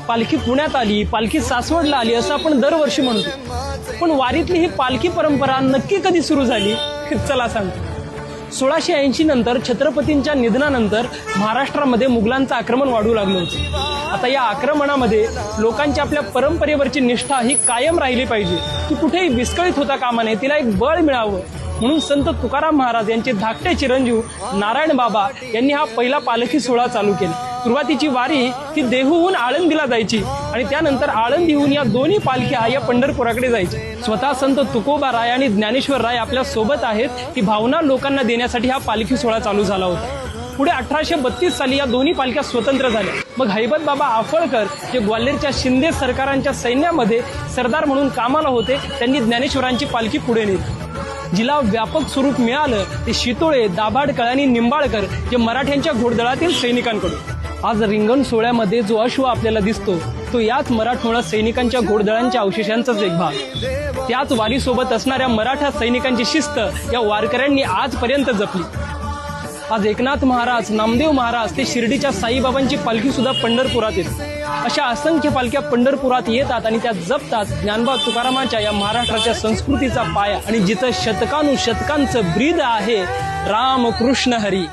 पालखी पुण्यात आली, पालखी सासवडला आली असं आपण दरवर्षी म्हणतो, पण वारीतली ही पालखी परंपरा नक्की कधी सुरू झाली? चला सांगतो. 1680 नंतर छत्रपतींच्या निधनानंतर महाराष्ट्रामध्ये मुघलांचं आक्रमण वाढू लागलं होतं. आता या आक्रमणामध्ये लोकांची आपल्या परंपरेवरची निष्ठा ही कायम राहिली पाहिजे, ती कुठेही विस्कळीत होता कामा नये, तिला एक बळ मिळावं म्हणून संत तुकाराम महाराज यांचे धाकटे चिरंजीव नारायण बाबा यांनी हा पहिला पालखी सोहळा चालू केला. सुरुवातीची वारी ही देहूहून आळंदीला जायची आणि त्यानंतर आळंदीहून या दोन्ही पालख्या या पंढरपुराकडे जायच्या. स्वतः संत तुकोबा राय आणि ज्ञानेश्वर राय आपल्या सोबत आहेत, ही भावना लोकांना देण्यासाठी हा पालखी सोहळा चालू झाला होता. पुढे 1832 साली या दोन्ही पालख्या स्वतंत्र झाल्या. मग हैबत बाबा आफळकर जे ग्वाल्हेरच्या शिंदे सरकारांच्या सैन्यामध्ये सरदार म्हणून कामाला होते, त्यांनी ज्ञानेश्वरांची पालखी पुढे नेली. जिला व्यापक स्वरूप मिळालं ते शितोळे, दाभाडकर आणि निंबाळकर जे मराठ्यांच्या घोडदळातील सैनिकांकडून. आज रिंगण सोहळ्यामध्ये जो अश्व आपल्याला दिसतो तो याच मराठमोळा सैनिकांच्या घोडदळांच्या अवशेषांचाच एक भाग. त्याच वारीसोबत असणाऱ्या मराठा सैनिकांची शिस्त या वारकऱ्यांनी आजपर्यंत जपली. आज एकनाथ महाराज, नामदेव महाराज ते शिर्डीच्या साईबाबांची पालखी सुद्धा पंढरपुरात येते. अशा असंख्य पालख्या पंढरपुरात येतात आणि त्या जपतात ज्ञानबा तुकारामांच्या या महाराष्ट्राच्या संस्कृतीचा पाया. आणि जिथं शतकानुशतकांचं ब्रीद आहे, राम कृष्ण हरी.